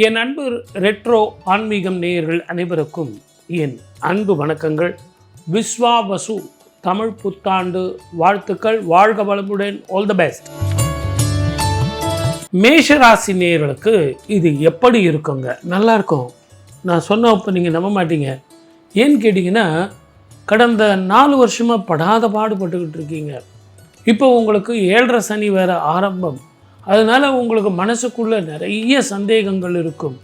என் அன்பு ரெட்ரோ ஆன்மீகம் நேயர்கள் அனைவருக்கும் என் அன்பு வணக்கங்கள். விஸ்வாவசு தமிழ் புத்தாண்டு வாழ்த்துக்கள். வாழ்க வளமுடன். All the best. மேஷராசி நேயர்களுக்கு இது எப்படி இருக்குங்க? நல்லா இருக்கும். நான் சொன்ன இப்போ நீங்கள் நம்ப மாட்டீங்க. ஏன்னு கேட்டிங்கன்னா, கடந்த 4 வருஷமாக படாத பாடுபட்டுக்கிட்டு இருக்கீங்க. இப்போ உங்களுக்கு 7.5 சனி வேறு ஆரம்பம். அதனால் உங்களுக்கு மனசுக்குள்ளே நிறைய சந்தேகங்கள் இருக்கும்.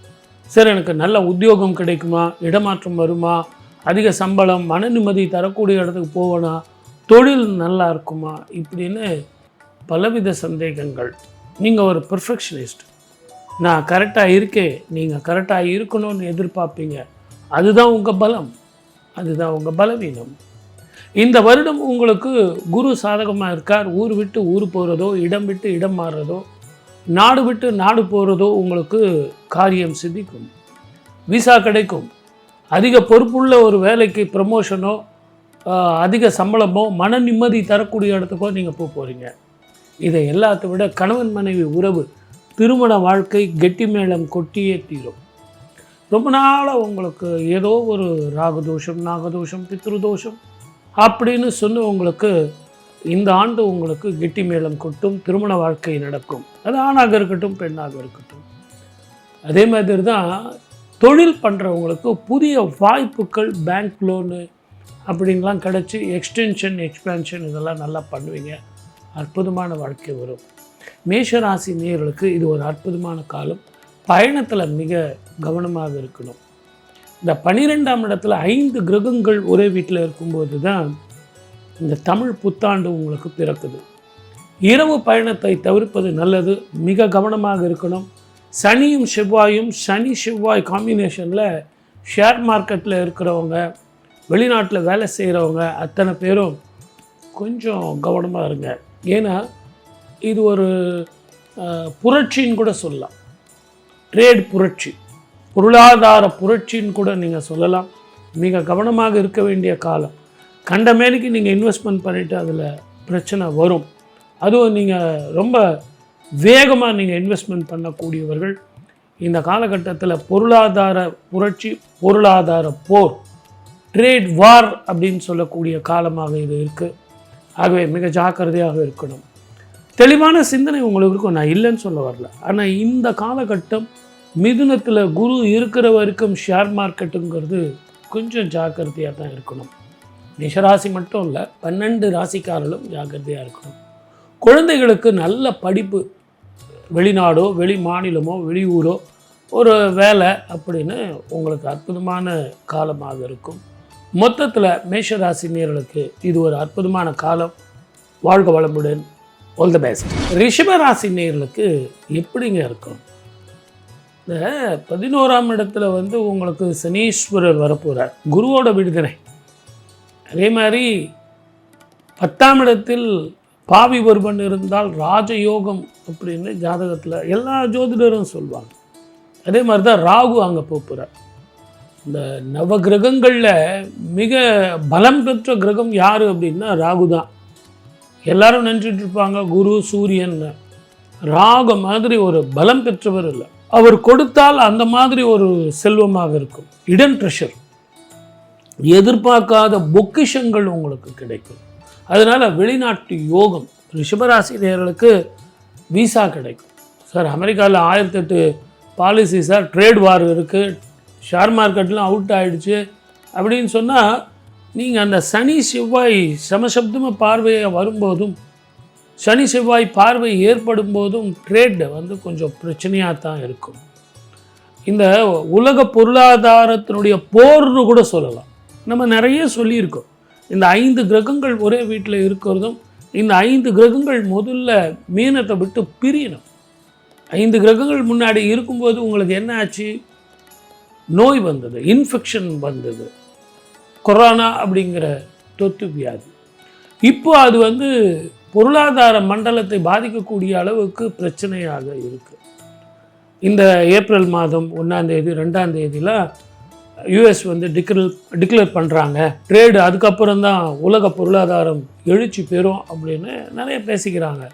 சரி, எனக்கு நல்ல உத்தியோகம் கிடைக்குமா, இடமாற்றம் வருமா, அதிக சம்பளம், மன நிம்மதி தரக்கூடிய இடத்துக்கு போவேனா, தொழில் நல்லா இருக்குமா, இப்படின்னு பலவித சந்தேகங்கள். நீங்கள் ஒரு பெர்ஃபெக்ஷனிஸ்ட். நான் கரெக்டாக இருக்கேன், நீங்கள் கரெக்டாக இருக்கணும்னு எதிர்பார்ப்பீங்க. அதுதான் உங்கள் பலம், அதுதான் உங்கள் பலவீனம். இந்த வருடம் உங்களுக்கு குரு சாதகமாக இருக்கார். ஊர் விட்டு ஊர் போகிறதோ, இடம் விட்டு இடம் மாறுறதோ, நாடு விட்டு நாடு போகிறதோ உங்களுக்கு காரியம் சித்திக்கும். விசா கிடைக்கும். அதிக பொறுப்புள்ள ஒரு வேலைக்கு ப்ரமோஷனோ, அதிக சம்பளமோ, மன நிம்மதி தரக்கூடிய இடத்துக்கோ நீங்கள் போகிறீங்க. இதை எல்லாத்தை விட கணவன் மனைவி உறவு, திருமண வாழ்க்கை கெட்டி மேளம் கொட்டியே தீரும். ரொம்ப நாளாக உங்களுக்கு ஏதோ ஒரு ராகதோஷம், நாகதோஷம், பித்ருதோஷம் அப்படின்னு சொன்ன உங்களுக்கு இந்த ஆண்டு உங்களுக்கு கெட்டி மேளம் கொட்டும். திருமண வாழ்க்கை நடக்கும். அது ஆணாக இருக்கட்டும், பெண்ணாக இருக்கட்டும். அதே மாதிரி தான் தொழில் பண்ணுறவங்களுக்கு புதிய வாய்ப்புகள், பேங்க் லோனு அப்படின்லாம் கிடச்சி எக்ஸ்டென்ஷன், எக்ஸ்பேன்ஷன் இதெல்லாம் நல்லா பண்ணுவீங்க. அற்புதமான வாழ்க்கை வரும். மேஷராசி நேயர்களுக்கு இது ஒரு அற்புதமான காலம். பயணத்தில் மிக கவனமாக இருக்கணும். இந்த 12ஆம் இடத்துல 5 கிரகங்கள் ஒரே வீட்டில் இருக்கும்போது தான் இந்த தமிழ் புத்தாண்டு உங்களுக்கு பிறக்குது. இரவு பயணத்தை தவிர்ப்பது நல்லது. மிக கவனமாக இருக்கணும். சனியும் செவ்வாயும், சனி செவ்வாய் காம்பினேஷனில் ஷேர் மார்க்கெட்டில் இருக்கிறவங்க, வெளிநாட்டில் வேலை செய்கிறவங்க அத்தனை பேரும் கொஞ்சம் கவனமாக இருங்க. ஏன்னா இது ஒரு புரட்சின்னு கூட சொல்லலாம். ட்ரேட் புரட்சி, பொருளாதார புரட்சின்னு கூட நீங்கள் சொல்லலாம். மிக கவனமாக இருக்க வேண்டிய காலம். கண்ட மேலுக்கு நீங்கள் இன்வெஸ்ட்மெண்ட் பண்ணிவிட்டு அதில் பிரச்சனை வரும். அதுவும் நீங்கள் ரொம்ப வேகமாக நீங்கள் இன்வெஸ்ட்மெண்ட் பண்ணக்கூடியவர்கள். இந்த காலகட்டத்தில் பொருளாதார புரட்சி, பொருளாதார போர், ட்ரேட் வார் அப்படின்னு சொல்லக்கூடிய காலமாக இது இருக்குது. ஆகவே மிக ஜாக்கிரதையாக இருக்கணும். தெளிவான சிந்தனை உங்களுக்கு இருக்கும். நான் இல்லைன்னு சொல்ல வரல. ஆனால் இந்த காலகட்டம் மிதுனத்தில் குரு இருக்கிற வரைக்கும் ஷேர் மார்க்கெட்டுங்கிறது கொஞ்சம் ஜாக்கிரதையாக தான் இருக்கணும். மேஷராசி மட்டும் இல்லை, 12 ராசிக்காரர்களும் ஜாக்கிரதையாக இருக்கணும். குழந்தைகளுக்கு நல்ல படிப்பு, வெளிநாடோ, வெளி மாநிலமோ, வெளியூரோ ஒரு வேலை அப்படின்னு உங்களுக்கு அற்புதமான காலமாக இருக்கும். மொத்தத்தில் மேஷராசி நேயர்களுக்கு இது ஒரு அற்புதமான காலம். வாழ்க வளமுடன். All the best. ரிஷபராசி நேயர்களுக்கு எப்படிங்க இருக்கும்? இந்த 11ஆம் இடத்துல உங்களுக்கு சனீஸ்வரர் வரப்போகிறார். குருவோட விடுதலை. அதே மாதிரி 10ஆம் இடத்தில் பாவி ஒருவன் இருந்தால் ராஜயோகம் அப்படின்னு ஜாதகத்தில் எல்லா ஜோதிடரும் சொல்லுவாங்க. அதே மாதிரி தான் ராகு அங்கே போகிறார். இந்த நவ கிரகங்களில் மிக பலம் பெற்ற கிரகம் யார் அப்படின்னா ராகு தான். எல்லாரும் நினச்சிட்டு இருப்பாங்க குரு சூரியன். ராகு மாதிரி ஒரு பலம் பெற்றவர் இல்லை. அவர் கொடுத்தால் அந்த மாதிரி ஒரு செல்வமாக இருக்கும். இடன் ட்ரெஷர், எதிர்பார்க்காத பொக்கிஷங்கள் உங்களுக்கு கிடைக்கும். அதனால் வெளிநாட்டு யோகம். ரிஷபராசி நேயர்களுக்கு விசா கிடைக்கும். சார், அமெரிக்காவில் 1008 பாலிசி சார், ட்ரேட் வார் இருக்குது, ஷேர் மார்க்கெட்லாம் அவுட் ஆகிடுச்சு அப்படின்னு சொன்னால், நீங்கள் அந்த சனி செவ்வாய் சமசப்தமாக பார்வையாக வரும்போதும், சனி செவ்வாய் பார்வை ஏற்படும் போதும் ட்ரேட் கொஞ்சம் பிரச்சனையாக தான் இருக்கும். இந்த உலக பொருளாதாரத்தினுடைய போர்னு கூட சொல்லலாம். நம்ம நிறைய சொல்லியிருக்கோம். இந்த 5 கிரகங்கள் ஒரே வீட்டில் இருக்கிறதும், இந்த 5 கிரகங்கள் முதல்ல மீனத்தை விட்டு பிரியணும். 5 கிரகங்கள் முன்னாடி இருக்கும்போது உங்களுக்கு என்ன ஆச்சு? நோய் வந்தது, இன்ஃபெக்ஷன் வந்தது, கொரோனா அப்படிங்கிற தொற்று வியாதி. இப்போ அது பொருளாதார மண்டலத்தை பாதிக்கக்கூடிய அளவுக்கு பிரச்சனையாக இருக்குது. இந்த ஏப்ரல் மாதம் 1ஆம் தேதி 2ஆம் தேதியில் யூஎஸ் டிக்ளேர் பண்ணுறாங்க ட்ரேடு. அதுக்கப்புறம் தான் உலக பொருளாதாரம் எழுச்சி பெறும் அப்படின்னு நிறைய பேசிக்கிறாங்க.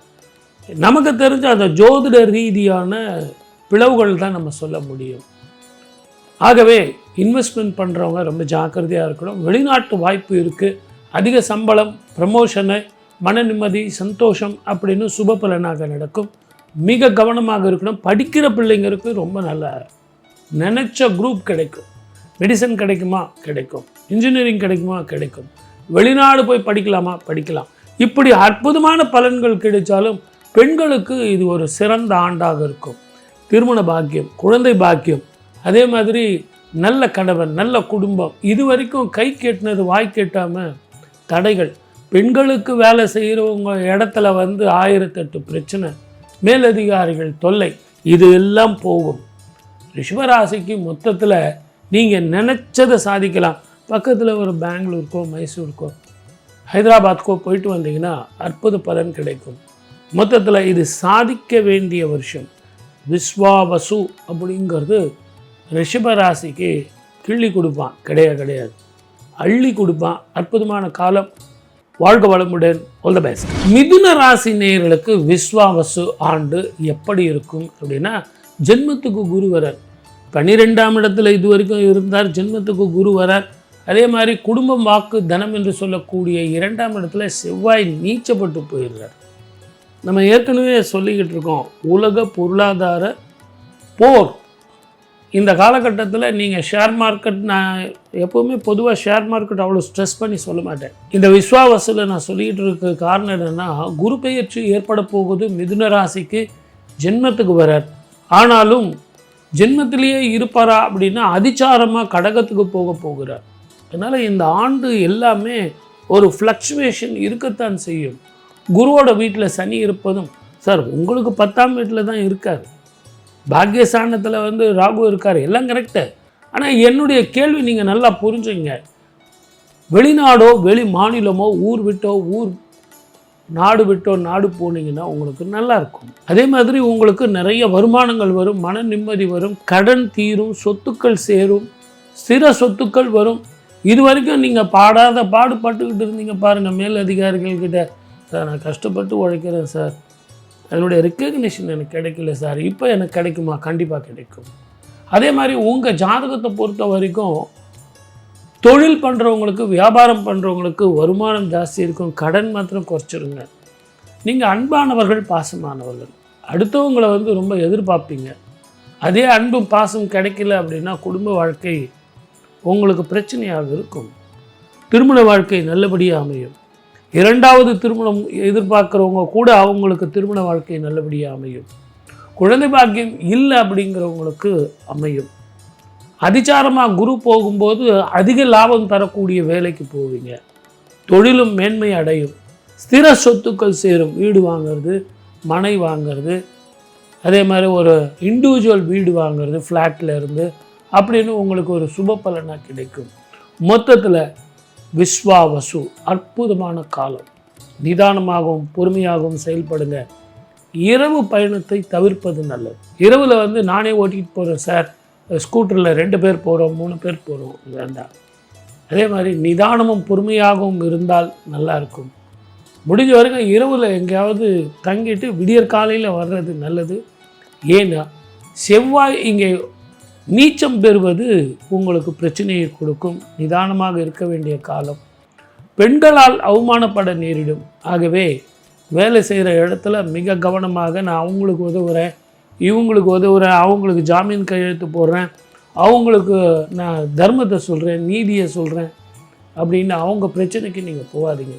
நமக்கு தெரிஞ்ச அந்த ஜோதிட ரீதியான பிளவுகள் தான் நம்ம சொல்ல முடியும். ஆகவே இன்வெஸ்ட்மெண்ட் பண்ணுறவங்க ரொம்ப ஜாக்கிரதையாக இருக்கணும். வெளிநாட்டு வாய்ப்பு இருக்குது, அதிக சம்பளம், ப்ரமோஷனு, மன நிம்மதி, சந்தோஷம் அப்படின்னு சுப பலனாக நடக்கும். மிக கவனமாக இருக்கணும். படிக்கிற பிள்ளைங்களுக்கு ரொம்ப நல்ல நினச்ச குரூப் கிடைக்கும். மெடிசன் கிடைக்குமா? கிடைக்கும். இன்ஜினியரிங் கிடைக்குமா? கிடைக்கும். வெளிநாடு போய் படிக்கலாமா? படிக்கலாம். இப்படி அற்புதமான பலன்கள் கிடைச்சாலும் பெண்களுக்கு இது ஒரு சிறந்த ஆண்டாக இருக்கும். திருமண பாக்கியம், குழந்தை பாக்கியம், அதே மாதிரி நல்ல கணவன், நல்ல குடும்பம், இது வரைக்கும் கை கேட்டினது வாய் கேட்டாமல் தடைகள், பெண்களுக்கு வேலை செய்கிறவங்க இடத்துல 1008 பிரச்சனை, மேலதிகாரிகள் தொல்லை, இது எல்லாம் போகும். ரிஷபராசிக்கு மொத்தத்தில் நீங்கள் நினச்சதை சாதிக்கலாம். பக்கத்தில் ஒரு பெங்களூருக்கோ மைசூருக்கோ ஹைதராபாத்கோ போயிட்டு வந்தீங்கன்னா அற்புத பலன் கிடைக்கும். மொத்தத்தில் இது சாதிக்க வேண்டிய வருஷம். விஸ்வாவசு அப்படிங்கிறது ரிஷபராசிக்கு கிள்ளி கொடுப்பான், கிடையாது, அள்ளி கொடுப்பான். அற்புதமான காலம். வாழ்க வளமுடன். All the best. மிதுன ராசி நேயர்களுக்கு விஸ்வாவசு ஆண்டு எப்படி இருக்கும் அப்படின்னா, ஜென்மத்துக்கு குரு வரார். 12ஆம் இடத்துல இது வரைக்கும் இருந்தார், ஜென்மத்துக்கு குரு வரார். அதே மாதிரி குடும்பம், வாக்கு, தனம் என்று சொல்லக்கூடிய 2ஆம் இடத்துல செவ்வாய் நீச்சப்பட்டு போயிடுறார். நம்ம ஏற்கனவே சொல்லிக்கிட்டு இருக்கோம், உலக பொருளாதார போர். இந்த காலகட்டத்தில் நீங்கள் ஷேர் மார்க்கெட், நான் எப்போவுமே பொதுவாக ஷேர் மார்க்கெட் அவ்வளோ ஸ்ட்ரெஸ் பண்ணி சொல்ல மாட்டேன். இந்த விஸ்வாவசில் நான் சொல்லிக்கிட்டு இருக்க காரணம் என்னென்னா, குரு பெயர்ச்சி ஏற்பட போகுது. மிதுன ராசிக்கு ஜென்மத்துக்கு வரார். ஆனாலும் ஜென்மத்திலேயே இருப்பாரா அப்படின்னா அதிச்சாரமாக கடகத்துக்கு போகிறார். அதனால் இந்த ஆண்டு எல்லாமே ஒரு ஃப்ளக்சுவேஷன் இருக்கத்தான் செய்யும். குருவோட வீட்டில் சனி இருப்பதும், சார் உங்களுக்கு 10ஆம் வீட்டில் தான் இருக்கார், பாக்கியஸ்தானத்தில் ராகு இருக்கார், எல்லாம் கரெக்டு. ஆனால் என்னுடைய கேள்வி நீங்கள் நல்லா புரிஞ்சுங்க. வெளிநாடோ வெளி மாநிலமோ ஊர் விட்டோ நாடு விட்டோ நாடு போனீங்கன்னா உங்களுக்கு நல்லா இருக்கும். அதே மாதிரி உங்களுக்கு நிறைய வருமானங்கள் வரும், மன நிம்மதி வரும், கடன் தீரும், சொத்துக்கள் சேரும், ஸ்திர சொத்துக்கள் வரும். இது வரைக்கும் நீங்கள் பாடுபட்டுக்கிட்டு இருந்தீங்க பாருங்கள் மேல் அதிகாரிகள்கிட்ட, சார் நான் கஷ்டப்பட்டு உழைக்கிறேன் சார், அதனுடைய ரெக்கக்னிஷன் எனக்கு கிடைக்கல சார், இப்போ எனக்கு கிடைக்குமா? கண்டிப்பாக கிடைக்கும். அதே மாதிரி உங்கள் ஜாதகத்தை பொறுத்த வரைக்கும் தொழில் பண்ணுறவங்களுக்கு, வியாபாரம் பண்ணுறவங்களுக்கு வருமானம் ஜாஸ்தி இருக்கும், கடன் மாத்திரம் குறைச்சிருங்க. நீங்கள் அன்பானவர்கள், பாசமானவர்கள், அடுத்தவங்களை ரொம்ப எதிர்பார்ப்பீங்க. அதே அன்பும் பாசம் கிடைக்கல அப்படின்னா குடும்ப வாழ்க்கை உங்களுக்கு பிரச்சனையாக இருக்கும். திருமண வாழ்க்கை நல்லபடியாக அமையும். 2வது திருமணம் எதிர்பார்க்குறவங்க கூட அவங்களுக்கு திருமண வாழ்க்கை நல்லபடியாக அமையும். குழந்தை பாக்கியம் இல்லை அப்படிங்கிறவங்களுக்கு அமையும். அதிச்சாரமாக குரு போகும்போது அதிக லாபம் தரக்கூடிய வேலைக்கு போவீங்க. தொழிலும் மேன்மை அடையும். ஸ்திர சொத்துக்கள் சேரும். வீடு வாங்கிறது, மனை வாங்கிறது, அதே மாதிரி ஒரு இண்டிவிஜுவல் வீடு வாங்கிறது ஃப்ளாட்டில் இருந்து அப்படின்னு உங்களுக்கு ஒரு சுப பலனாக கிடைக்கும். மொத்தத்தில் விஸ்வாவசு அற்புதமான காலம். நிதானமாகவும் பொறுமையாகவும் செயல்படுங்க. இரவு பயணத்தை தவிர்ப்பது நல்லது. இரவில் நானே ஓட்டிகிட்டு போகிறேன் சார், ஸ்கூட்டரில் 2 பேர் போகிறோம், 3 பேர் போகிறோம், வேண்டாம். அதே மாதிரி நிதானமும் பொறுமையாகவும் இருந்தால் நல்லாயிருக்கும். முடிஞ்ச வரைக்கும் இரவில் எங்கேயாவது தங்கிட்டு விடியற் காலையில் வர்றது நல்லது. ஏன்னா செவ்வாய் இங்கே நீச்சம் பெறுவது உங்களுக்கு பிரச்சனையை கொடுக்கும். நிதானமாக இருக்க வேண்டிய காலம். பெண்களால் அவமானப்பட நேரிடும். ஆகவே வேலை செய்கிற இடத்துல மிக கவனமாக, நான் அவங்களுக்கு உதவுறேன், இவங்களுக்கு உதவுறேன், அவங்களுக்கு ஜாமீன் கையெழுத்து போடுறேன், அவங்களுக்கு நான் தர்மத்தை சொல்கிறேன், நீதியை சொல்கிறேன் அப்படின்னு அவங்க பிரச்சனைக்கு நீங்கள் போகாதீங்க.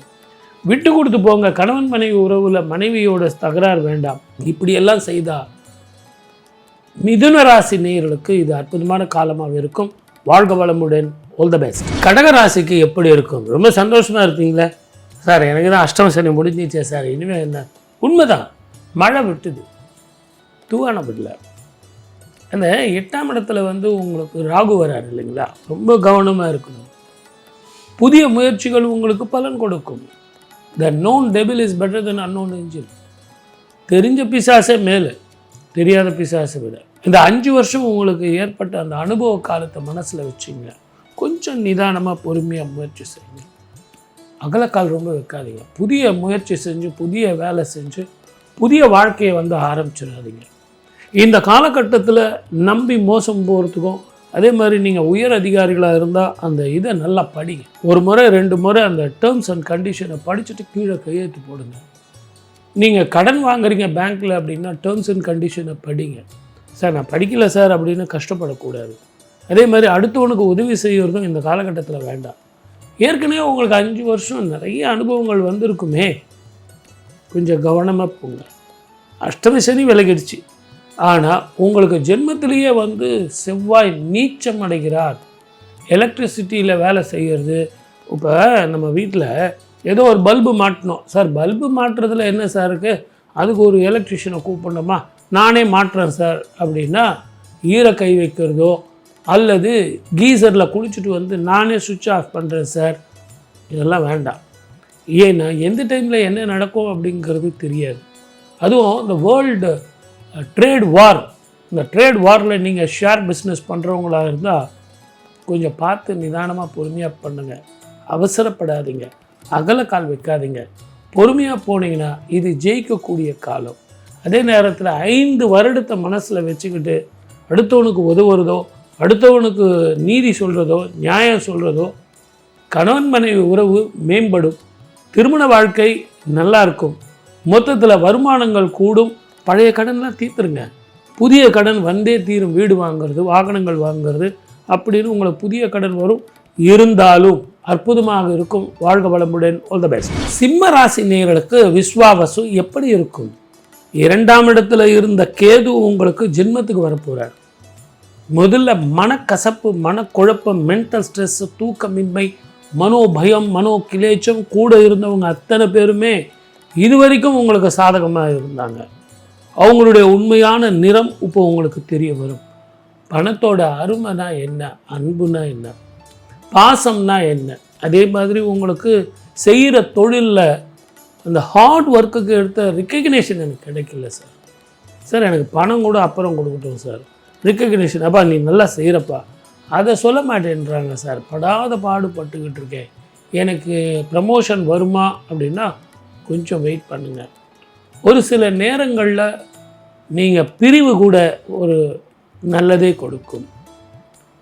விட்டு கொடுத்து போங்க. கணவன் மனைவி உறவில் மனைவியோட தகராறு வேண்டாம். இப்படியெல்லாம் செய்தால் மிதுன ராசி நேயர்களுக்கு இது அற்புதமான காலமாக இருக்கும். வாழ்க வளமுடன். All the best. கடகராசிக்கு எப்படி இருக்கும்? ரொம்ப சந்தோஷமாக இருப்பீங்களே சார், எனக்கு தான் அஷ்டம சனி முடிஞ்சிச்சே சார், இனிமேல் என்ன? உண்மைதான், மழை விட்டுது, தூவான விடல. அந்த 8ஆம் இடத்துல உங்களுக்கு ராகு வராரு இல்லைங்களா, ரொம்ப கவனமாக இருக்கணும். புதிய முயற்சிகள் உங்களுக்கு பலன் கொடுக்கும். The known devil is better than unknown angel. தெரிஞ்ச பிசாசே மேலே, தெரியாத பிசாசை விட. இந்த 5 வருஷம் உங்களுக்கு ஏற்பட்ட அந்த அனுபவ காலத்தை மனசில் வச்சுங்க. கொஞ்சம் நிதானமாக பொறுமையாக முயற்சி செய்யுங்க. அகலக்கால் ரொம்ப வைக்காதீங்க. புதிய முயற்சி செஞ்சு, புதிய வேலை செஞ்சு, புதிய வாழ்க்கையை ஆரம்பிச்சிடாதீங்க. இந்த காலகட்டத்தில் நம்பி மோசம் போகிறதுக்கும், அதே மாதிரி நீங்கள் உயர் அதிகாரிகளாக இருந்தால் அந்த இதை நல்லா படிங்க. ஒரு முறை 2 முறை அந்த டேர்ம்ஸ் அண்ட் கண்டிஷனை படிச்சுட்டு கீழே கையெழுத்து போடுங்க. நீங்கள் கடன் வாங்குறீங்க பேங்க்கில் அப்படின்னா டேர்ம்ஸ் அண்ட் கண்டிஷனை படிங்க. சார் நான் படிக்கலை சார் அப்படின்னு கஷ்டப்படக்கூடாது. அதே மாதிரி அடுத்தவனுக்கு உதவி செய்கிறதும் இந்த காலகட்டத்தில் வேண்டாம். ஏற்கனவே உங்களுக்கு 5 வருஷம் நிறைய அனுபவங்கள் வந்திருக்குமே, கொஞ்சம் கவனமாக போங்க. அஷ்டமி சனி விலகிடுச்சு, ஆனால் உங்களுக்கு ஜென்மத்திலேயே செவ்வாய் நீச்சம் அடைகிறார். எலக்ட்ரிசிட்டியில் வேலை செய்கிறது. இப்போ நம்ம வீட்டில் ஏதோ ஒரு பல்பு மாட்டணும் சார், பல்பு மாட்டுறதுல என்ன சார் இருக்குது, அதுக்கு ஒரு எலக்ட்ரிஷியனை கூப்பிடணுமா, நானே மாட்டுறேன் சார் அப்படின்னா ஈரக்கை வைக்கிறதோ அல்லது கீசரில் குளிச்சுட்டு நானே சுவிட்ச் ஆஃப் பண்ணுறேன் சார், இதெல்லாம் வேண்டாம். ஏன்னா எந்த டைமில் என்ன நடக்கும் அப்படிங்கிறது தெரியாது. அதுவும் இந்த வேர்ல்டு ட்ரேட் வார், இந்த ட்ரேட் வாரில் நீங்கள் ஷேர் பிஸ்னஸ் பண்ணுறவங்களா இருந்தால் கொஞ்சம் பார்த்து நிதானமாக பொறுமையாக பண்ணுங்கள். அவசரப்படாதீங்க, அகலக்கால் வைக்காதீங்க. பொறுமையாக போனீங்கன்னா இது ஜெயிக்கக்கூடிய காலம். அதே நேரத்தில் 5 வருடத்தை மனசில் வச்சுக்கிட்டு அடுத்தவனுக்கு உதவுறதோ, அடுத்தவனுக்கு நீதி சொல்கிறதோ, நியாயம் சொல்கிறதோ, கணவன் மனைவி உறவு மேம்படும், திருமண வாழ்க்கை நல்லா இருக்கும், மொத்தத்தில் வருமானங்கள் கூடும். பழைய கடன்லாம் தீர்த்துருங்க. புதிய கடன் வந்தே தீரும். வீடு வாங்கிறது, வாகனங்கள் வாங்கிறது அப்படின்னு உங்களுக்கு புதிய கடன் வரும். இருந்தாலும் அற்புதமாக இருக்கும். வாழ்க வளமுடன். All the best. சிம்ம ராசி நேயர்களுக்கு விஸ்வாவசு எப்படி இருக்கும்? 2ஆம் இடத்துல இருந்த கேது உங்களுக்கு ஜென்மத்துக்கு வரப்போகிறார். முதல்ல மனக்கசப்பு, மனக்குழப்பம், மென்டல் ஸ்ட்ரெஸ், தூக்கமின்மை, மனோபயம், மனோ கிளேச்சம். கூட இருந்தவங்க அத்தனை பேருமே இதுவரைக்கும் உங்களுக்கு சாதகமாக இருந்தாங்க. அவங்களுடைய உண்மையான நிறம் இப்போ உங்களுக்கு தெரிய வரும். பணத்தோட அருமைனா என்ன, அன்புனா என்ன, பாசம்னா என்ன. அதே மாதிரி உங்களுக்கு செய்கிற தொழிலில் அந்த ஹார்ட் ஒர்க்குக்கு எடுத்த ரிக்கக்னேஷன் எனக்கு கிடைக்கல சார். சார் எனக்கு பணம் கூட அப்புறம் கொடுக்கட்டும் சார், ரிக்கக்னேஷன் அப்பா நீ நல்லா செய்கிறப்பா, அதை சொல்ல மாட்டேன்றாங்க சார். படாத பாடுபட்டுக்கிட்டு இருக்கேன், எனக்கு ப்ரமோஷன் வருமா அப்படின்னா கொஞ்சம் வெயிட் பண்ணுங்கள். ஒரு சில நேரங்களில் நீங்கள் பிரிவு கூட ஒரு நல்லதே கொடுக்கும்.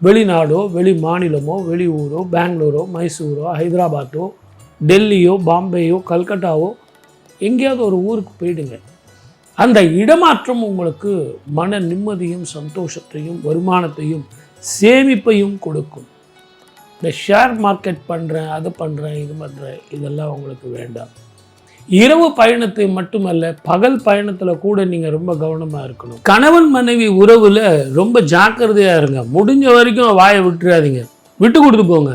வெளிநாடோ, வெளி மாநிலமோ, வெளி ஊரோ, பெங்களூரோ, மைசூரோ, ஹைதராபாத்தோ, டெல்லியோ, பாம்பேயோ, கல்கட்டாவோ, எங்கேயாவது ஒரு ஊருக்கு போயிடுங்க. அந்த இடமாற்றம் உங்களுக்கு மன நிம்மதியும் சந்தோஷத்தையும் வருமானத்தையும் சேமிப்பையும் கொடுக்கும். இந்த ஷேர் மார்க்கெட் பண்ணுறேன், அது பண்ணுறேன், இது பண்ணுறேன், இதெல்லாம் உங்களுக்கு வேண்டாம். இரவு பயணத்தை மட்டுமல்ல, பகல் பயணத்தில் கூட நீங்கள் ரொம்ப கவனமாக இருக்கணும். கணவன் மனைவி உறவில் ரொம்ப ஜாக்கிரதையாக இருங்க. முடிஞ்ச வரைக்கும் வாயை விட்டுறாதீங்க, விட்டு கொடுத்து போங்க.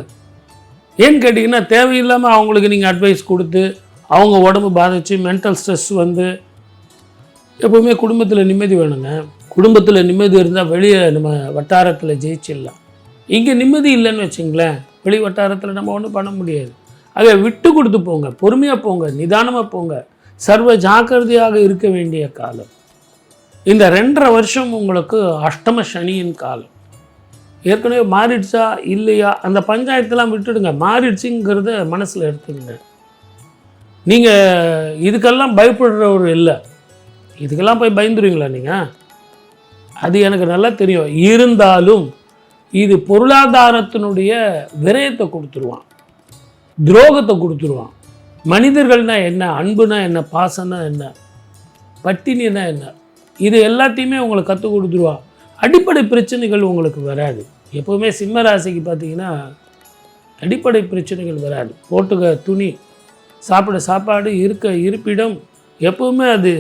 ஏன்னு கேட்டிங்கன்னா தேவையில்லாமல் அவங்களுக்கு நீங்கள் அட்வைஸ் கொடுத்து அவங்க உடம்பு பாதித்து மென்டல் ஸ்ட்ரெஸ் எப்போவுமே குடும்பத்தில் நிம்மதி வேணுங்க. குடும்பத்தில் நிம்மதி இருந்தால் வெளியே நம்ம வட்டாரத்தில் ஜெயிச்சிடலாம். இங்கே நிம்மதி இல்லைன்னு வச்சுங்களேன், வெளி வட்டாரத்தில் நம்ம ஒன்றும் பண்ண முடியாது. அதை விட்டு கொடுத்து போங்க, பொறுமையாக போங்க, நிதானமாக போங்க. சர்வ ஜாக்கிரதையாக இருக்க வேண்டிய காலம். இந்த 2.5 வருஷம் உங்களுக்கு அஷ்டம சனியின் காலம். ஏற்கனவே மாறிடுச்சா இல்லையா அந்த பஞ்சாயத்தெல்லாம் விட்டுடுங்க. மாறிடுச்சுங்கிறத மனசில் எடுத்துங்க. நீங்கள் இதுக்கெல்லாம் பயப்படுறவர் இல்லை. இதுக்கெல்லாம் போய் பயந்துருவீங்களா நீங்கள்? அது எனக்கு நல்லா தெரியும். இருந்தாலும் இது பொருளாதாரத்தினுடைய விரயத்தை கொடுத்துருவான், துரோகத்தை கொடுத்துருவான். மனிதர்கள்னா என்ன, அன்புனா என்ன, பாசம்னா என்ன, பட்டினினா என்ன, இது எல்லாத்தையுமே உங்களுக்கு கற்றுக் கொடுத்துருவான். அடிப்படை பிரச்சனைகள் உங்களுக்கு வராது. எப்போவுமே சிம்ம ராசிக்கு பார்த்தீங்கன்னா அடிப்படை பிரச்சனைகள் வராது. போட்டுக்க துணி, சாப்பிட சாப்பாடு, இருக்க இருப்பிடம், எப்போவுமே அது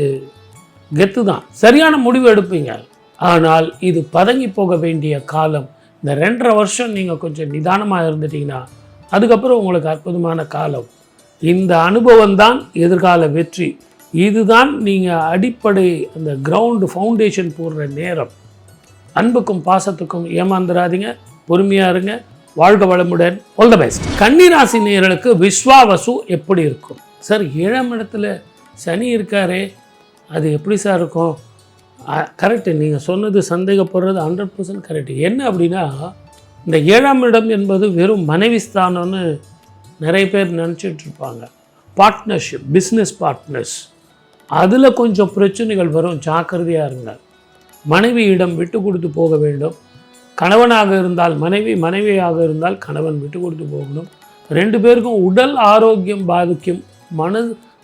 கெத்து தான். சரியான முடிவு எடுப்பீங்க. ஆனால் இது பதங்கி போக வேண்டிய காலம். இந்த 2.5 வருஷம் நீங்கள் கொஞ்சம் நிதானமாக இருந்துட்டிங்கன்னா அதுக்கப்புறம் உங்களுக்கு அற்புதமான காலம். இந்த அனுபவம் தான் எதிர்கால வெற்றி. இதுதான் நீங்கள் அடிப்படை அந்த கிரவுண்டு ஃபவுண்டேஷன் போடுற நேரம். அன்புக்கும் பாசத்துக்கும் ஏமாந்துடாதீங்க, பொறுமையாக இருங்க. வாழ்க வளமுடன். All the best. கன்னிராசி நேயர்களுக்கு விஸ்வாவசு எப்படி இருக்கும்? சார் 7ஆம் இடத்துல சனி இருக்காரே, அது எப்படி சார் இருக்கும்? கரெக்டு, நீங்கள் சொன்னது சந்தேகப்படுறது 100% கரெக்டு. என்ன அப்படின்னா, இந்த 7ஆம் இடம் என்பது வெறும் மனைவி ஸ்தானம்னு நிறைய பேர் நினச்சிட்டு இருப்பாங்க. பார்ட்னர்ஷிப், பிஸ்னஸ் பார்ட்னர்ஸ், அதில் கொஞ்சம் பிரச்சனைகள் வரும், ஜாக்கிரதையாக இருங்க. மனைவியிடம் விட்டு கொடுத்து போக வேண்டும். கணவனாக இருந்தால் மனைவி, மனைவியாக இருந்தால் கணவன் விட்டு கொடுத்து போகணும். 2 பேருக்கும் உடல் ஆரோக்கியம் பாதிக்கும்.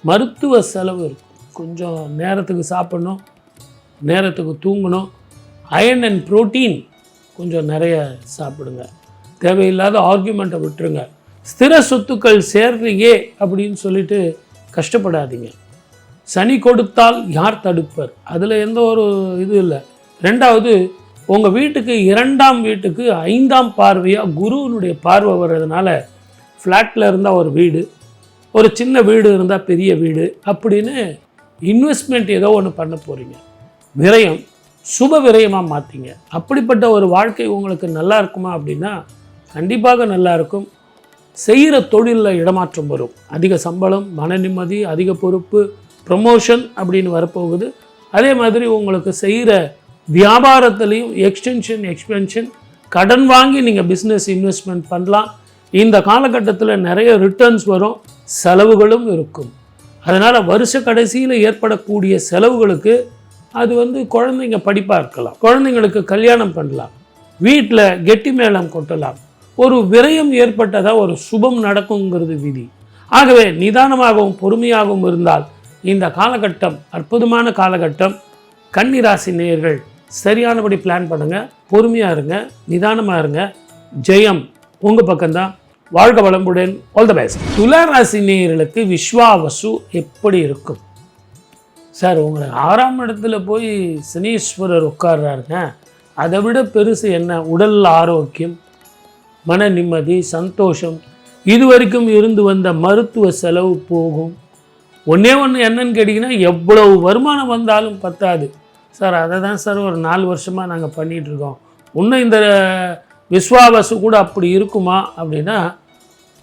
மருத்துவ செலவு இருக்கும். கொஞ்சம் நேரத்துக்கு சாப்பிடணும், நேரத்துக்கு தூங்கணும். அயர்ன் அண்ட் புரோட்டீன் கொஞ்சம் நிறைய சாப்பிடுங்க. தேவையில்லாத ஆர்கியூமெண்ட்டை விட்டுருங்க. ஸ்திர சொத்துக்கள் சேர்றீங்க அப்படின்னு சொல்லிட்டு கஷ்டப்படாதீங்க. சனி கொடுத்தால் யார் தடுப்பர், அதில் எந்த ஒரு இது இல்லை. 2வது, உங்கள் வீட்டுக்கு 2ஆம் வீட்டுக்கு 5ஆம் பார்வையாக குருவினுடைய பார்வை வர்றதுனால ஃப்ளாட்டில் இருந்தால் ஒரு வீடு, ஒரு சின்ன வீடு இருந்தால் பெரிய வீடு அப்படின்னு இன்வெஸ்ட்மெண்ட் ஏதோ ஒன்று பண்ண போகிறீங்க. விரயம் சுப விரயமாக மாற்றிங்க. அப்படிப்பட்ட ஒரு வாழ்க்கை உங்களுக்கு நல்லா இருக்குமா அப்படின்னா கண்டிப்பாக நல்லா இருக்கும். செய்கிற தொழிலில் இடமாற்றம் வரும். அதிக சம்பளம், மன நிம்மதி, அதிக பொறுப்பு, ப்ரமோஷன் அப்படின்னு வரப்போகுது. அதே மாதிரி உங்களுக்கு செய்கிற வியாபாரத்துலேயும் எக்ஸ்பென்ஷன், கடன் வாங்கி நீங்கள் பிஸ்னஸ் இன்வெஸ்ட்மெண்ட் பண்ணலாம். இந்த காலகட்டத்தில் நிறைய ரிட்டர்ன்ஸ் வரும், செலவுகளும் இருக்கும். அதனால் வருஷ கடைசியில் ஏற்படக்கூடிய செலவுகளுக்கு அது குழந்தைங்க படிப்பாக இருக்கலாம், குழந்தைங்களுக்கு கல்யாணம் பண்ணலாம், வீட்டில் கெட்டி மேளம் கொட்டலாம். ஒரு விரயம் ஏற்பட்டதாக ஒரு சுபம் நடக்குங்கிறது விதி. ஆகவே நிதானமாகவும் பொறுமையாகவும் இருந்தால் இந்த காலகட்டம் அற்புதமான காலகட்டம். கன்னி ராசி நேயர்கள் சரியானபடி பிளான் பண்ணுங்கள், பொறுமையாக இருங்க, நிதானமாக இருங்க. ஜெயம் உங்கள் பக்கம்தான். வாழ்க வளமுடன். All the best. துலா ராசி நேயர்களுக்கு விஸ்வாவசு எப்படி இருக்கும் சார்? உங்களை 6ஆம் இடத்துல போய் சனீஸ்வரர் உட்கார்றாருங்க. அதை விட பெருசு என்ன? உடல் ஆரோக்கியம், மன நிம்மதி, சந்தோஷம். இதுவரைக்கும் இருந்து வந்த மருத்துவ செலவு போகும். ஒன்றே என்னன்னு கேட்டிங்கன்னா, எவ்வளவு வருமானம் வந்தாலும் பத்தாது சார். அதை தான் சார் ஒரு 4 வருஷமாக நாங்கள் பண்ணிகிட்ருக்கோம். இன்னும் இந்த விஸ்வாவசு கூட அப்படி இருக்குமா அப்படின்னா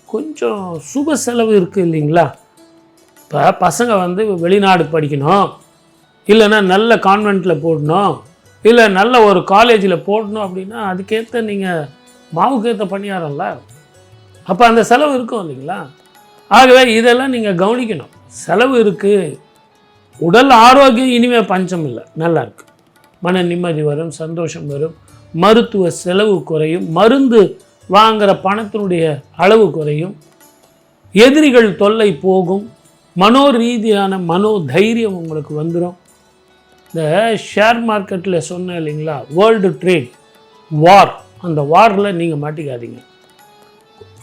கொஞ்சம் சுப செலவு இருக்குது இல்லைங்களா? இப்போ பசங்க வெளிநாடு படிக்கணும், இல்லைன்னா நல்ல கான்வெண்ட்டில் போடணும், இல்லை நல்ல ஒரு காலேஜில் போடணும் அப்படின்னா அதுக்கேற்ற நீங்கள் மாவுக்கேற்ற பணியாரம்ல, அப்போ அந்த செலவு இருக்கும் இல்லைங்களா? ஆகவே இதெல்லாம் நீங்கள் கவனிக்கணும். செலவு இருக்குது. உடல் ஆரோக்கியம் இனிமேல் பஞ்சம் இல்லை, நல்லா இருக்குது. மன நிம்மதி வரும், சந்தோஷம் வரும், மருத்துவ செலவு குறையும், மருந்து வாங்குகிற பணத்தினுடைய அளவு குறையும், எதிரிகள் தொல்லை போகும், மனோ ரீதியான மனோ தைரியம் உங்களுக்கு வந்துடும். இந்த ஷேர் மார்க்கெட்டில் சொன்னேன் இல்லைங்களா, வேர்ல்டு ட்ரேட் வார், அந்த வாரில் நீங்கள் மாட்டிக்காதீங்க.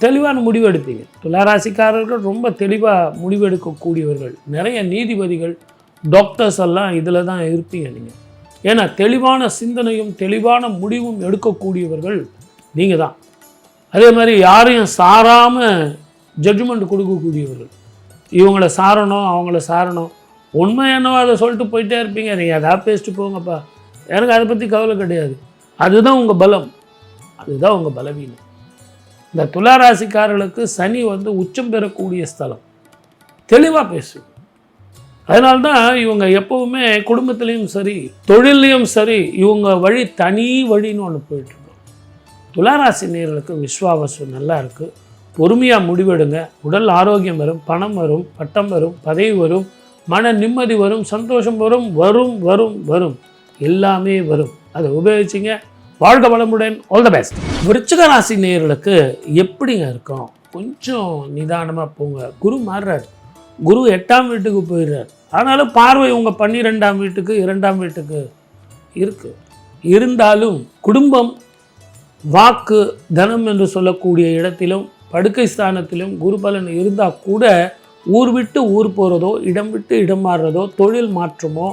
தெளிவான முடிவு எடுப்பீங்க. துளாராசிக்காரர்கள் ரொம்ப தெளிவாக முடிவெடுக்கக்கூடியவர்கள். நிறைய நீதிபதிகள், டாக்டர்ஸ் எல்லாம் இதில் தான் இருப்பீங்க நீங்கள். ஏன்னா தெளிவான சிந்தனையும் தெளிவான முடிவும் எடுக்கக்கூடியவர்கள் நீங்கள் தான். அதே மாதிரி யாரையும் சாராமல் ஜட்ஜ்மெண்ட் கொடுக்கக்கூடியவர்கள். இவங்கள சாரணும், அவங்கள சாரணும், உண்மை என்னவோ அதை சொல்லிட்டு போயிட்டே இருப்பீங்க. நீங்கள் எதாவது பேசிட்டு போங்கப்பா, எனக்கு அதை பற்றி கவலை கிடையாது. அதுதான் உங்கள் பலம், அதுதான் உங்கள் பலவீனம். இந்த துளாராசிக்காரர்களுக்கு சனி உச்சம் பெறக்கூடிய ஸ்தலம். தெளிவாக பேசும். அதனால்தான் இவங்க எப்போவுமே குடும்பத்துலேயும் சரி, தொழிலையும் சரி, இவங்க வழி தனி வழின்னு ஒன்று போயிட்டுருக்கோம். துளாராசி நேயர்களுக்கு விஸ்வாவசு நல்லா இருக்குது. பொறுமையாக முடிவெடுங்க. உடல் ஆரோக்கியம் வரும், பணம் வரும், பட்டம் வரும், பதவி வரும், மன நிம்மதி வரும், சந்தோஷம் வரும், வரும் வரும் வரும் எல்லாமே வரும். அதை உபயோகிச்சிங்க. வாழ்க வளமுடன். All the best. விருச்சிக ராசி நேயர்களுக்கு எப்படிங்க இருக்கும்? கொஞ்சம் நிதானமாக போங்க. குரு மாறுறார். குரு 8ஆம் வீட்டுக்கு போயிடுறார். ஆனாலும் பார்வை உங்கள் 12ஆம் வீட்டுக்கு, 2ஆம் வீட்டுக்கு இருக்குது. இருந்தாலும் குடும்பம், வாக்கு, தனம் என்று சொல்லக்கூடிய இடத்திலும் படுக்கை ஸ்தானத்திலும் குரு பலன் இருந்தால் கூட ஊர் விட்டு ஊர் போகிறதோ, இடம் விட்டு இடம் மாறுறதோ, தொழில் மாற்றமோ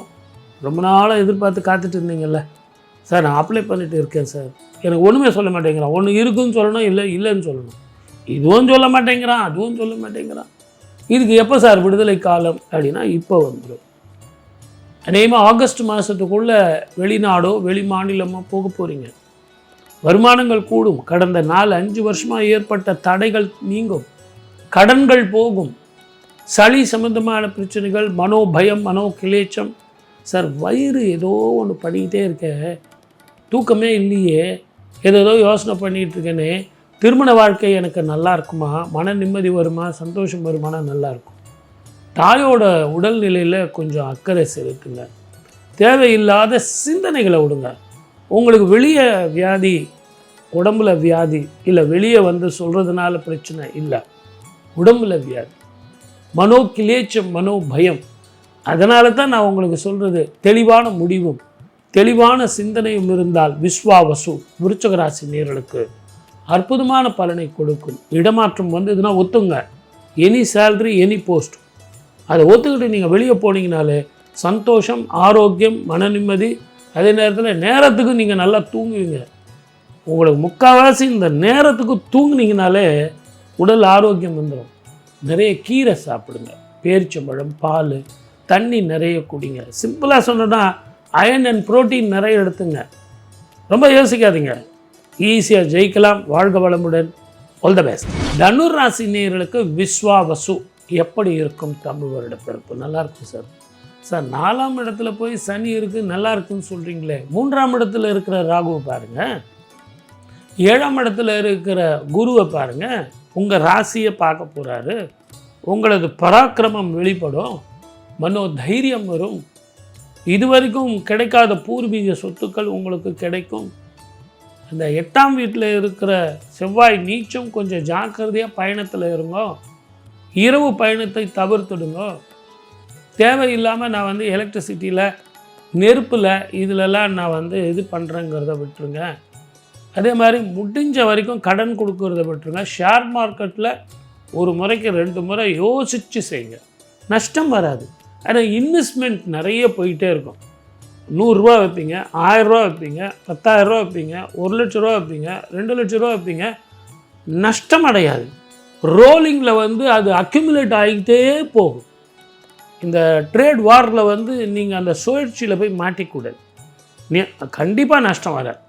ரொம்ப நாளாக எதிர்பார்த்து காத்துட்டு இருந்தீங்கல்ல சார், நான் அப்ளை பண்ணிட்டு இருக்கேன் சார், எனக்கு ஒன்றுமே சொல்ல மாட்டேங்கிறான். ஒன்று இருக்குன்னு சொல்லணும், இல்லை இல்லைன்னு சொல்லணும். இதுவும் சொல்ல மாட்டேங்கிறான், அதுவும் சொல்ல மாட்டேங்கிறான். இதுக்கு எப்போ சார் விடுதலை காலம் அப்படின்னா இப்போ வந்துடும். அநேகமாக ஆகஸ்ட் மாதத்துக்குள்ளே வெளிநாடோ வெளி மாநிலமோ போக போகிறீங்க. வருமானங்கள் கூடும். கடந்த 4-5 வருஷமாக ஏற்பட்ட தடைகள் நீங்கும். கடன்கள் போகும். சளி சம்பந்தமான பிரச்சனைகள், மனோபயம், மனோ கிளேச்சம். சார் வயிறு ஏதோ ஒன்று பண்ணிக்கிட்டே இருக்க, தூக்கமே இல்லையே, ஏதோ யோசனை பண்ணிகிட்டு இருக்கேனே, திருமண வாழ்க்கை எனக்கு நல்லா இருக்குமா, மன நிம்மதி வருமா, சந்தோஷம் வருமானா நல்லா இருக்கும். தாயோட உடல்நிலையில் கொஞ்சம் அக்கறை செலுத்துங்க. தேவையில்லாத சிந்தனைகளை விடுங்க. உங்களுக்கு வெளியே வியாதி, உடம்புல வியாதி இல்லை, வெளியே வந்து சொல்கிறதுனால பிரச்சனை இல்லை, உடம்புல வியாதி, மனோ கிளேச்சம், மனோ பயம். அதனால தான் நான் உங்களுக்கு சொல்கிறது, தெளிவான முடிவும் தெளிவான சிந்தனையும் இருந்தால் விஸ்வாவசு விருச்சிக ராசி நேயர்களுக்கு அற்புதமான பலனை கொடுக்கும். இடமாற்றம் வந்ததுன்னா ஒத்துங்க. எனி சேலரி, எனி போஸ்ட், அதை ஒத்துக்கிட்டு நீங்கள் வெளியே போனீங்கனாலே சந்தோஷம், ஆரோக்கியம், மன நிம்மதி. அதே நேரத்தில் நேரத்துக்கு நீங்கள் நல்லா தூங்குவீங்க. உங்களுக்கு முக்கால்வாசி இந்த நேரத்துக்கு தூங்குனீங்கனாலே உடல் ஆரோக்கியம் வந்துடும். நிறைய கீரை சாப்பிடுங்க, பேரிச்சம்பழம், பால், தண்ணி நிறைய குடிங்க. சிம்பிளாக சொன்னோன்னா அயன் அண்ட் புரோட்டீன் நிறைய எடுத்துங்க. ரொம்ப யோசிக்காதீங்க, ஈஸியாக ஜெயிக்கலாம். வாழ்க வளமுடன். All the best. தனுர் ராசி நேயர்களுக்கு விஸ்வாவசு எப்படி இருக்கும் தமிழ் வருட பிறப்பு? நல்லா இருக்கும் சார். சார் 4ஆம் இடத்துல போய் சனி இருக்குது, நல்லா இருக்குன்னு சொல்கிறீங்களே. 3ஆம் இடத்துல இருக்கிற ராகுவை பாருங்கள், 7ஆம் இடத்துல இருக்கிற குருவை பாருங்கள். உங்கள் ராசியை பார்க்க போகிறாரு. உங்களது பராக்கிரமம் வெளிப்படும், மனோ தைரியம் வரும். இதுவரைக்கும் கிடைக்காத பூர்வீக சொத்துக்கள் உங்களுக்கு கிடைக்கும். அந்த 8ஆம் வீட்டில் இருக்கிற செவ்வாய் நீச்சம், கொஞ்சம் ஜாக்கிரதையாக பயணத்தில் இருங்கோ. இரவு பயணத்தை தவிர்த்துடுங்க. தேவையில்லாமல் நான் வந்து எலக்ட்ரிசிட்டியில், நெருப்பில், இதிலெல்லாம் நான் வந்து இது பண்ணுறேங்கிறத விட்டுருங்க. அதே மாதிரி முடிஞ்ச வரைக்கும் கடன் கொடுக்கறத விட்டுருங்க. ஷேர் மார்க்கெட்டில் ஒரு முறைக்கு 2 முறை யோசித்து செய்யுங்க, நஷ்டம் வராது. ஆனால் இன்வெஸ்ட்மெண்ட் நிறைய போயிட்டே இருக்கும். 100 ரூபா வைப்பீங்க, 1000 ரூபா வைப்பீங்க, 10,000 ரூபா வைப்பீங்க, 1 லட்ச ரூபா வைப்பீங்க, 2 லட்ச ரூபா வைப்பீங்க, நஷ்டம் அடையாது. ரோலிங்கில் வந்து அது அக்யூமுலேட் ஆகிக்கிட்டே போகும். இந்த ட்ரேட் வாரில் வந்து நீங்கள் அந்த சுழற்சியில் போய் மாட்டிக்கூடாது. கண்டிப்பாக நஷ்டம் வராது.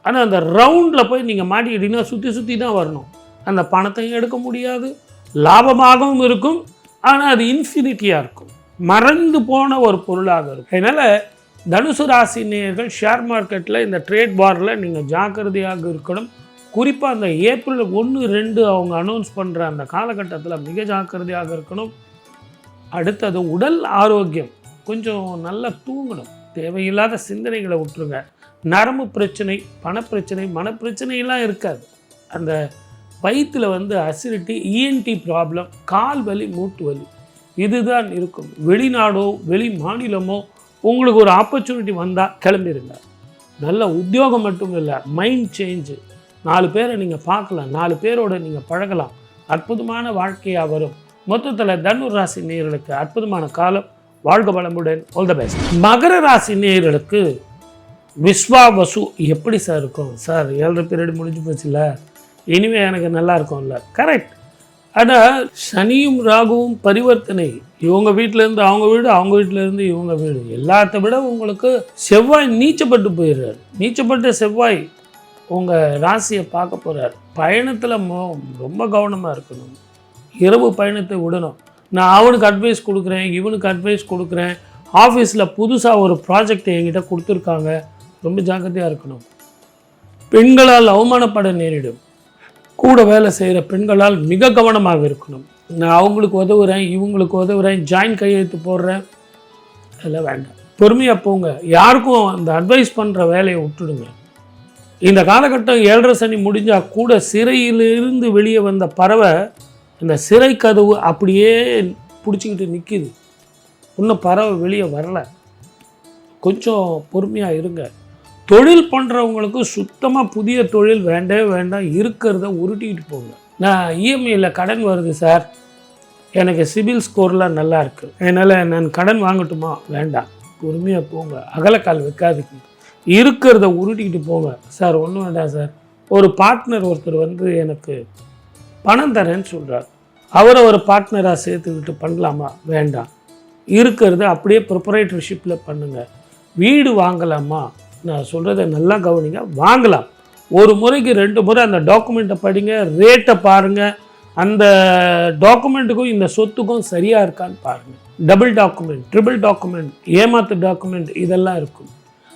ஆனால் அந்த ரவுண்டில் போய் நீங்கள் மாட்டிக்கிட்டீங்கன்னா சுற்றி தான் வரணும். அந்த பணத்தையும் எடுக்க முடியாது, லாபமாகவும் இருக்கும், ஆனால் அது இன்ஃபினிட்டியாக இருக்கும், மறந்து போன ஒரு பொருளாக இருக்கும். அதனால் தனுசு ராசி நேயர்கள் ஷேர் மார்க்கெட்டில் இந்த ட்ரேட் வாரில் நீங்கள் ஜாக்கிரதையாக இருக்கணும். குறிப்பாக அந்த ஏப்ரல் 1, 2 அவங்க அனௌன்ஸ் பண்ணுற அந்த காலகட்டத்தில் மிக ஜாக்கிரதையாக இருக்கணும். அடுத்தது உடல் ஆரோக்கியம், கொஞ்சம் நல்லா தூங்கணும். தேவையில்லாத சிந்தனைகளை விட்டுருங்க. நரம்பு பிரச்சனை, பணப்பிரச்சனை, மனப்பிரச்சனையெல்லாம் இருக்காது. அந்த வயிற்றில் வந்து அசிடிட்டி, இஎன்டி ப்ராப்ளம், கால் வலி, மூட்டு வலி, இதுதான் இருக்கும். வெளிநாடோ வெளி மாநிலமோ உங்களுக்கு ஒரு ஆப்பர்ச்சுனிட்டி வந்தால் கிளம்பிடுங்க. நல்ல உத்தியோகம் மட்டும் இல்லை, மைண்ட் சேஞ்சு, 4 பேரை நீங்கள் பார்க்கலாம், 4 பேரோட நீங்கள் பழகலாம், அற்புதமான வாழ்க்கையாக வரும். மொத்தத்தில் தனுர் ராசி நேயர்களுக்கு அற்புதமான காலம். வாழ்க வளமுடன். All the best. மகர ராசி நேயர்களுக்கு விஸ்வாவசு எப்படி சார் இருக்கும்? சார் 7 பீரியட் முடிஞ்சு போச்சுல்ல, இனிமேல் எனக்கு நல்லா இருக்கும்ல. கரெக்ட். ஆனால் சனியும் ராகுவும் பரிவர்த்தனை. இவங்க வீட்டிலேருந்து அவங்க வீடு, அவங்க வீட்டிலேருந்து இவங்க வீடு. எல்லாத்த விட உங்களுக்கு செவ்வாய் நீச்சப்பட்டு போயிடுறாரு. நீச்சப்பட்ட செவ்வாய் உங்கள் ராசியை பார்க்க போகிறார். பயணத்தில் ரொம்ப கவனமாக இருக்கணும். இரவு பயணத்தை விடணும். நான் அவனுக்கு அட்வைஸ் கொடுக்குறேன், இவனுக்கு அட்வைஸ் கொடுக்குறேன். ஆஃபீஸில் புதுசாக ஒரு ப்ராஜெக்ட் என்கிட்ட கொடுத்துருக்காங்க, ரொம்ப ஜாக்கிரதையாக இருக்கணும். பெண்களால் அவமானப்பட நேரிடும். கூட வேலை செய்கிற பெண்களால் மிக கவனமாக இருக்கணும். நான் அவங்களுக்கு உதவுறேன், இவங்களுக்கு உதவுறேன், ஜாயின் கையெழுத்து போடுறேன், அதெல்லாம் வேண்டாம். பொறுமையாக போங்க. யாருக்கும் அந்த அட்வைஸ் பண்ணுற வேலையை விட்டுடுங்க. இந்த காலகட்டம் 7.5 சனி முடிஞ்சால் கூட சிறையிலிருந்து வெளியே வந்த பறவை இந்த சிறை கதவு அப்படியே பிடிச்சிக்கிட்டு நிற்கிது. இன்னும் பறவை வெளியே வரல. கொஞ்சம் பொறுமையாக இருங்க. தொழில் பண்ணுறவங்களுக்கு சுத்தமாக புதிய தொழில் வேண்டவே வேண்டாம். இருக்கிறத உருட்டிக்கிட்டு போங்க. நான் இஎம்ஐயில் கடன் வருது சார், எனக்கு சிபில் ஸ்கோர்லாம் நல்லா இருக்குது, அதனால் நான் கடன் வாங்கட்டுமா? வேண்டாம், பொறுமையாக போங்க. அகலக்கால் வைக்காதுக்கு, இருக்கிறத உருட்டிக்கிட்டு போங்க. சார் ஒன்றும் வேண்டாம் சார், ஒரு பார்ட்னர் ஒருத்தர் வந்து எனக்கு பணம் தரேன்னு சொல்கிறார், அவரை ஒரு பார்ட்னராக சேர்த்துக்கிட்டு பண்ணலாமா? வேண்டாம், இருக்கிறத அப்படியே ப்ரொப்ரைட்டர்ஷிப்பில் பண்ணுங்கள். வீடு வாங்கலாமா? நான் சொல்கிறத நல்லா கவனிங்க. வாங்கலாம். ஒரு முறைக்கு 2 முறை அந்த டாக்குமெண்ட்டை படிங்க, ரேட்டை பாருங்கள், அந்த டாக்குமெண்ட்டுக்கும் இந்த சொத்துக்கும் சரியாக இருக்கான்னு பாருங்கள். டபுள் டாக்குமெண்ட், ட்ரிபிள் டாக்குமெண்ட், ஏமாத்து டாக்குமெண்ட், இதெல்லாம் இருக்கும்.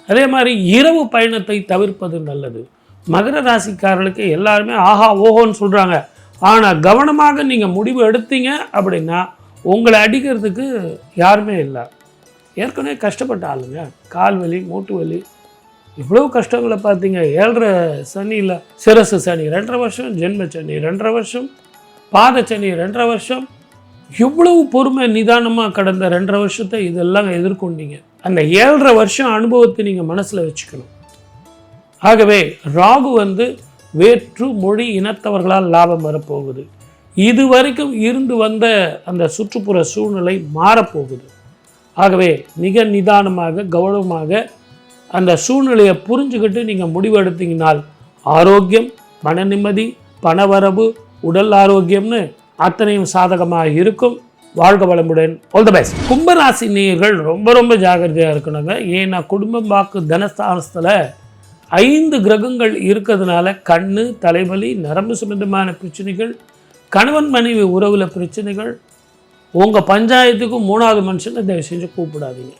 அதே மாதிரி இரவு பயணத்தை தவிர்ப்பது நல்லது. மகர ராசிக்காரர்களுக்கு எல்லாருமே ஆஹா ஓஹோன்னு சொல்கிறாங்க. ஆனால் கவனமாக நீங்கள் முடிவு எடுத்தீங்க அப்படின்னா உங்களை அடிக்கிறதுக்கு யாருமே இல்லை. ஏற்கனவே கஷ்டப்பட்ட ஆளுங்க, கால் வலி, மூட்டு வலி, இவ்வளோ கஷ்டங்களை பார்த்தீங்க. 7.5 சனியில் சிரசு சனி 2.5 வருஷம், ஜென்ம சனி 2.5 வருஷம், பாத சனி 2.5 வருஷம், எவ்வளவு பொறுமை நிதானமாக கடந்த 2.5 வருஷத்தை இதெல்லாம் எதிர்கொண்டீங்க. அந்த 7.5 வருஷம் அனுபவத்தை நீங்கள் மனசில் வச்சுக்கணும். ஆகவே ராகு வேற்று மொழி இனத்தவர்களால் லாபம் வரப்போகுது. இது வரைக்கும் இருந்து வந்த அந்த சுற்றுப்புற சூழ்நிலை மாறப்போகுது. ஆகவே மிக நிதானமாக கவனமாக அந்த சூழ்நிலையை புரிஞ்சுக்கிட்டு நீங்கள் முடிவெடுத்தீங்கனால் ஆரோக்கியம், மன நிம்மதி, பணவரவு, உடல் ஆரோக்கியம்னு அத்தனையும் சாதகமாக இருக்கும். வாழ்க வளமுடன். All the best. கும்பராசி நேயர்கள் ரொம்ப ரொம்ப ஜாகிரதையாக இருக்கணுங்க. ஏன்னா குடும்பம், வாக்கு, தனஸ்தானத்தில் 5 கிரகங்கள் இருக்கிறதுனால கண்ணு, தலைவலி, நரம்பு சம்பந்தமான பிரச்சனைகள், கணவன் மனைவி உறவில் பிரச்சனைகள், உங்கள் பஞ்சாயத்துக்கும் 3வது மனுஷனை தயவு செஞ்சு கூப்பிடாதீங்க.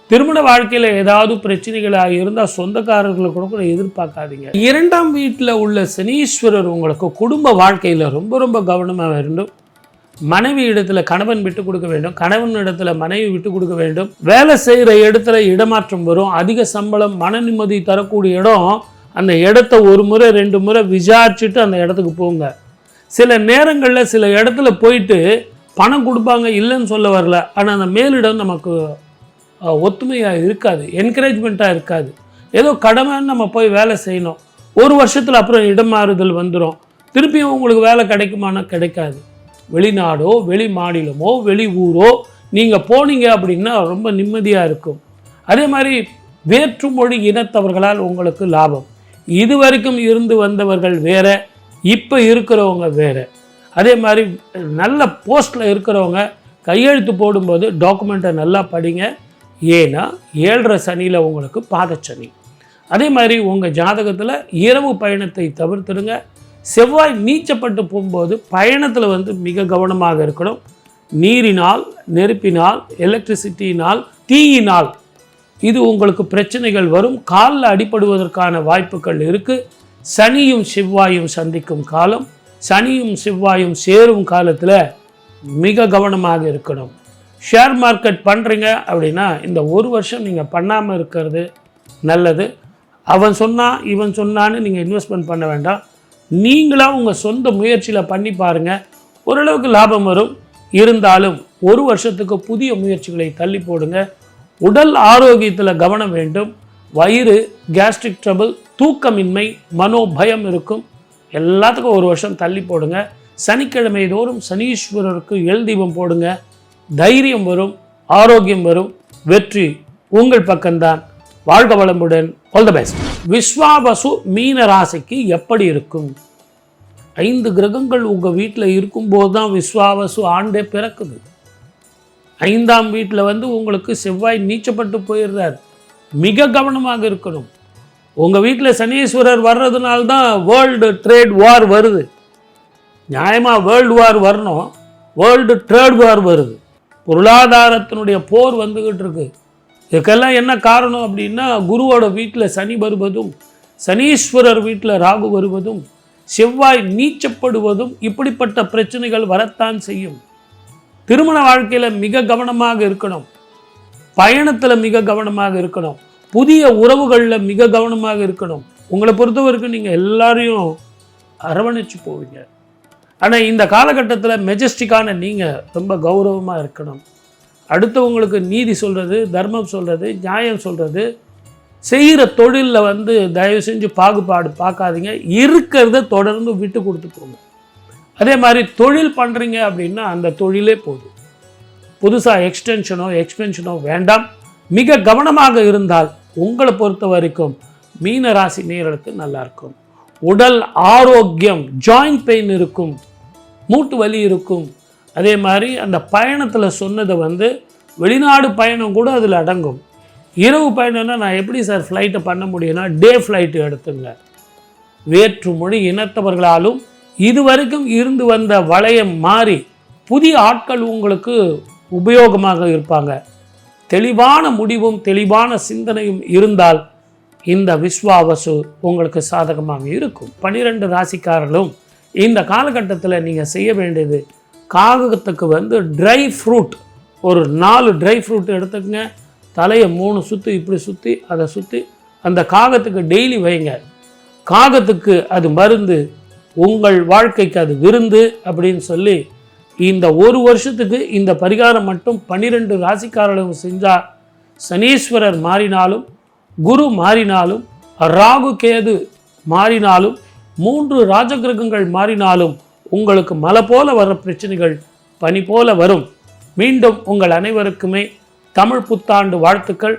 திருமண வாழ்க்கையில் ஏதாவது பிரச்சனைகளாக இருந்தால் சொந்தக்காரர்களை கூட எதிர்பார்க்காதீங்க. 2ஆம் வீட்டில் உள்ள சனீஸ்வரர் உங்களுக்கு குடும்ப வாழ்க்கையில் ரொம்ப ரொம்ப கவனமாக வேண்டும். மனைவி இடத்துல கணவன் விட்டு கொடுக்க வேண்டும், கணவன் இடத்துல மனைவி விட்டு கொடுக்க வேண்டும். வேலை செய்கிற இடத்துல இடமாற்றம் வரும். அதிக சம்பளம், மன நிம்மதி தரக்கூடிய இடம். அந்த இடத்த 1 முறை 2 முறை விசாரிச்சுட்டு அந்த இடத்துக்கு போங்க. சில நேரங்களில் சில இடத்துல போயிட்டு பணம் கொடுப்பாங்க, இல்லைன்னு சொல்ல வரல. ஆனால் அந்த மேலிடம் நமக்கு ஒத்துமையாக இருக்காது, என்கரேஜ்மெண்ட்டாக இருக்காது. ஏதோ கடமைன்னு நம்ம போய் வேலை செய்யணும். 1 வருஷத்தில் அப்புறம் இடம் மாறுதல் வந்துடும். திருப்பியும் உங்களுக்கு வேலை கிடைக்குமானா கிடைக்காது. வெளிநாடோ, வெளி மாநிலமோ, வெளி ஊரோ நீங்கள் போனீங்க அப்படின்னா ரொம்ப நிம்மதியாக இருக்கும். அதே மாதிரி வேற்று மொழி இனத்தவர்களால் உங்களுக்கு லாபம். இது வரைக்கும் இருந்து வந்தவர்கள் வேற, இப்போ இருக்கிறவங்க வேறு. அதே மாதிரி நல்ல போஸ்ட்டில் இருக்கிறவங்க கையெழுத்து போடும்போது டாக்குமெண்ட்டை நல்லா படிங்க. ஏன்னா 7.5 சனியில் உங்களுக்கு பாதச்சனி. அதே மாதிரி உங்கள் ஜாதகத்தில் இரவு பயணத்தை தவிர்த்துடுங்க. செவ்வாய் நீச்சப்பட்டு போகும்போது பயணத்தில் மிக கவனமாக இருக்கணும். நீரினால், நெருப்பினால், எலக்ட்ரிசிட்டினால், தீயினால் இது உங்களுக்கு பிரச்சனைகள் வரும். காலில் அடிபடுவதற்கான வாய்ப்புகள் இருக்குது. சனியும் செவ்வாயும் சந்திக்கும் காலம், சனியும் செவ்வாயும் சேரும் காலத்தில் மிக கவனமாக இருக்கணும். ஷேர் மார்க்கெட் பண்ணுறீங்க அப்படின்னா இந்த 1 வருஷம் நீங்கள் பண்ணாமல் இருக்கிறது நல்லது. அவன் சொன்னான் இவன் சொன்னான்னு நீங்கள் இன்வெஸ்ட்மெண்ட் பண்ண வேண்டாம். நீங்களாக உங்கள் சொந்த முயற்சியில் பண்ணி பாருங்கள், ஓரளவுக்கு லாபம் வரும். இருந்தாலும் 1 வருஷத்துக்கு புதிய முயற்சிகளை தள்ளி போடுங்க. உடல் ஆரோக்கியத்தில் கவனம் வேண்டும். வயிறு, கேஸ்ட்ரிக் ட்ரபிள், தூக்கமின்மை, மனோபயம் இருக்கும். எல்லாத்துக்கும் 1 வருஷம் தள்ளி போடுங்க. சனிக்கிழமை தோறும் சனீஸ்வரருக்கு எல் தீபம் போடுங்க. தைரியம் வரும், ஆரோக்கியம் வரும், வெற்றி உங்கள் பக்கம்தான். வாழ்க வளமுடன். All the best. விஸ்வாவசு மீன ராசிக்கு எப்படி இருக்கும்? 5 கிரகங்கள் உங்கள் வீட்டில் இருக்கும்போது தான் விஸ்வாவசு ஆண்டே பிறக்குது. 5ஆம் வீட்டில் உங்களுக்கு செவ்வாய் நீச்சப்பட்டு போயிடுறார். மிக கவனமாக இருக்கணும். உங்கள் வீட்டில் சனீஸ்வரர் வர்றதுனால்தான் வேர்ல்டு ட்ரேட் வார் வருது. நியாயமாக வேர்ல்டு வார் வரணும், வேர்ல்டு ட்ரேட் வார் வருது. பொருளாதாரத்தினுடைய போர் வந்துக்கிட்டு இருக்கு. இதுக்கெல்லாம் என்ன காரணம் அப்படின்னா குருவோட வீட்டில் சனி வருவதும், சனீஸ்வரர் வீட்டில் ராகு வருவதும், செவ்வாய் நீச்சப்படுவதும் இப்படிப்பட்ட பிரச்சனைகள் வரத்தான் செய்யும். திருமண வாழ்க்கையில் மிக கவனமாக இருக்கணும். பயணத்தில் மிக கவனமாக இருக்கணும். புதிய உறவுகளில் மிக கவனமாக இருக்கணும். உங்களை பொறுத்தவரைக்கும் நீங்கள் எல்லாரையும் அரவணைச்சு போவீங்க. ஆனால் இந்த காலகட்டத்தில் மெஜஸ்டிக்கான நீங்கள் ரொம்ப கௌரவமாக இருக்கணும். அடுத்தவங்களுக்கு நீதி சொல்கிறது, தர்மம் சொல்கிறது, நியாயம் சொல்கிறது. செய்கிற தொழிலில் தயவு செஞ்சு பாகுபாடு பார்க்காதீங்க. இருக்கிறத தொடர்ந்து விட்டு கொடுத்து போங்க. அதே மாதிரி தொழில் பண்ணுறீங்க அப்படின்னா அந்த தொழிலே போதும். புதுசாக எக்ஸ்பென்ஷனோ வேண்டாம். மிக கவனமாக இருந்தால் உங்களை பொறுத்த வரைக்கும் மீன ராசி நேயர்களுக்கு நல்லாயிருக்கும். உடல் ஆரோக்கியம், ஜாயிண்ட் பெயின் இருக்கும், மூட்டு வலி இருக்கும். அதே மாதிரி அந்த பயணத்தில் சொன்னதை வெளிநாடு பயணம் கூட அதில் அடங்கும். இரவு பயணம்னா நான் எப்படி சார் ஃப்ளைட்டை பண்ண முடியும்னா டே ஃப்ளைட்டு எடுத்துங்க. வேற்று மொழி இனத்தவர்களாலும் இதுவரைக்கும் இருந்து வந்த வளையம் மாறி புதிய ஆட்கள் உங்களுக்கு உபயோகமாக இருப்பாங்க. தெளிவான முடிவும் தெளிவான சிந்தனையும் இருந்தால் இந்த விஸ்வாவசு உங்களுக்கு சாதகமாக இருக்கும். 12 ராசிக்காரர்களும் இந்த காலகட்டத்தில் நீங்கள் செய்ய வேண்டியது, காகத்துக்கு ட்ரை ஃப்ரூட் ஒரு 4 ட்ரை ஃப்ரூட் எடுத்துக்கங்க, தலையை 3 சுற்று இப்படி சுற்றி அதை சுற்றி அந்த காகத்துக்கு டெய்லி வைங்க. காகத்துக்கு அது மருந்து, உங்கள் வாழ்க்கைக்கு அது விருந்து அப்படின்னு சொல்லி இந்த ஒரு வருஷத்துக்கு இந்த பரிகாரம் மட்டும் 12 ராசிக்காரர்களும் செஞ்சால் சனீஸ்வரர் மாறினாலும், குரு மாறினாலும், ராகு கேது மாறினாலும், 3 ராஜகிரகங்கள் மாறினாலும் உங்களுக்கு மலை போல வர பிரச்சனைகள் பனி போல வரும். மீண்டும் உங்கள் அனைவருக்குமே தமிழ் புத்தாண்டு வாழ்த்துக்கள்.